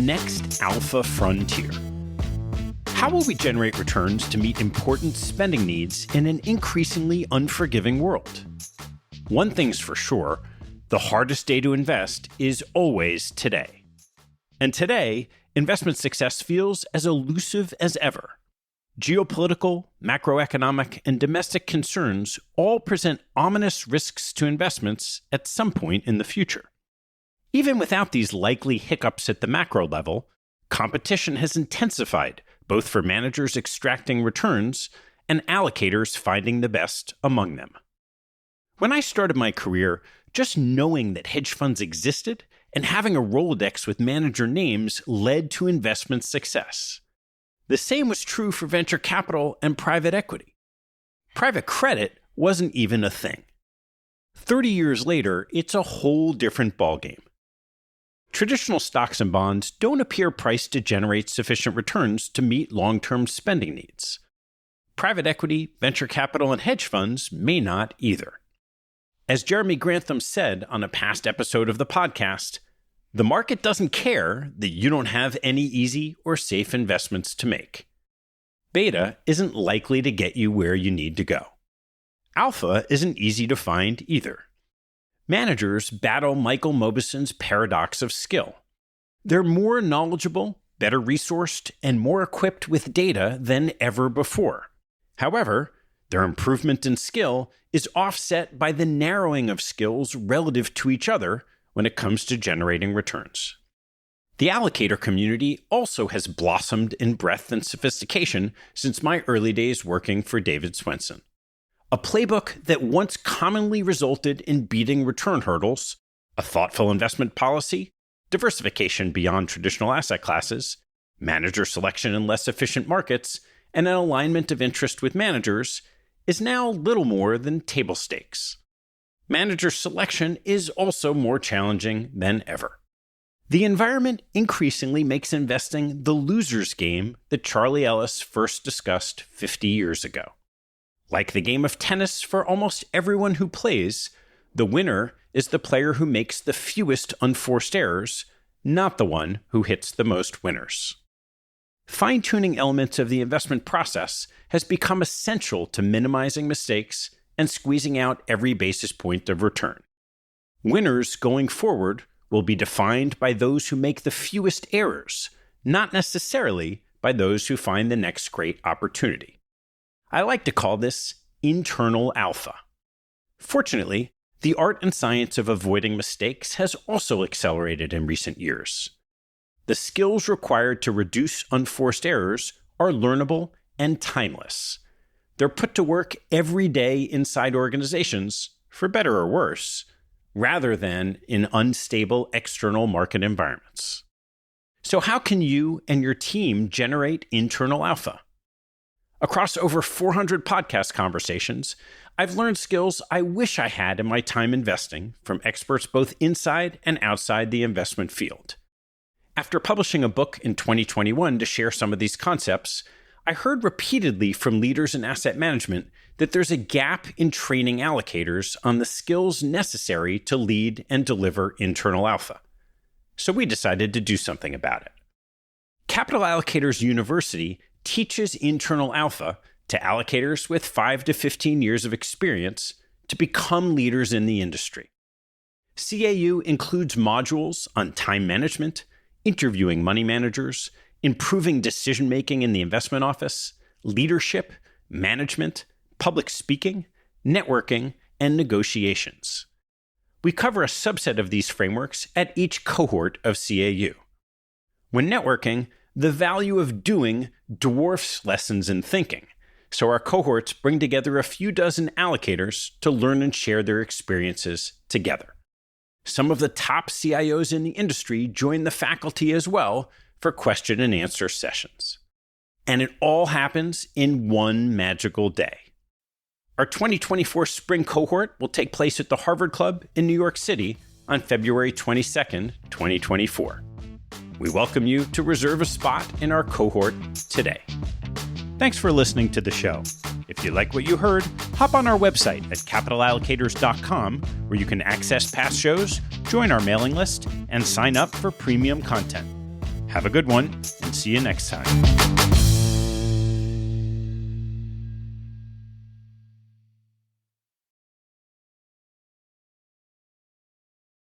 next alpha frontier. How will we generate returns to meet important spending needs in an increasingly unforgiving world? One thing's for sure, the hardest day to invest is always today. And today, investment success feels as elusive as ever. Geopolitical, macroeconomic, and domestic concerns all present ominous risks to investments at some point in the future. Even without these likely hiccups at the macro level, competition has intensified, both for managers extracting returns and allocators finding the best among them. When I started my career, just knowing that hedge funds existed and having a Rolodex with manager names led to investment success. The same was true for venture capital and private equity. Private credit wasn't even a thing. 30 years later, it's a whole different ballgame. Traditional stocks and bonds don't appear priced to generate sufficient returns to meet long-term spending needs. Private equity, venture capital, and hedge funds may not either. As Jeremy Grantham said on a past episode of the podcast, the market doesn't care that you don't have any easy or safe investments to make. Beta isn't likely to get you where you need to go. Alpha isn't easy to find either. Managers battle Michael Mauboussin's paradox of skill. They're more knowledgeable, better resourced, and more equipped with data than ever before. However, their improvement in skill is offset by the narrowing of skills relative to each other when it comes to generating returns. The allocator community also has blossomed in breadth and sophistication since my early days working for David Swensen. A playbook that once commonly resulted in beating return hurdles, a thoughtful investment policy, diversification beyond traditional asset classes, manager selection in less efficient markets, and an alignment of interest with managers is now little more than table stakes. Manager selection is also more challenging than ever. The environment increasingly makes investing the loser's game that Charlie Ellis first discussed 50 years ago. Like the game of tennis for almost everyone who plays, the winner is the player who makes the fewest unforced errors, not the one who hits the most winners. Fine-tuning elements of the investment process has become essential to minimizing mistakes and squeezing out every basis point of return. Winners going forward will be defined by those who make the fewest errors, not necessarily by those who find the next great opportunity. I like to call this internal alpha. Fortunately, the art and science of avoiding mistakes has also accelerated in recent years. The skills required to reduce unforced errors are learnable and timeless. They're put to work every day inside organizations, for better or worse, rather than in unstable external market environments. So how can you and your team generate internal alpha? Across over 400 podcast conversations, I've learned skills I wish I had in my time investing from experts both inside and outside the investment field. After publishing a book in 2021 to share some of these concepts, I heard repeatedly from leaders in asset management that there's a gap in training allocators on the skills necessary to lead and deliver internal alpha. So we decided to do something about it. Capital Allocators University teaches internal alpha to allocators with 5 to 15 years of experience to become leaders in the industry. CAU includes modules on time management, interviewing money managers, improving decision-making in the investment office, leadership, management, public speaking, networking, and negotiations. We cover a subset of these frameworks at each cohort of CAU. When networking, the value of doing dwarfs lessons in thinking, so our cohorts bring together a few dozen allocators to learn and share their experiences together. Some of the top CIOs in the industry join the faculty as well for question and answer sessions. And it all happens in one magical day. Our 2024 spring cohort will take place at the Harvard Club in New York City on February 22nd, 2024. We welcome you to reserve a spot in our cohort today. Thanks for listening to the show. If you like what you heard, hop on our website at capitalallocators.com, where you can access past shows, join our mailing list, and sign up for premium content. Have a good one, and see you next time.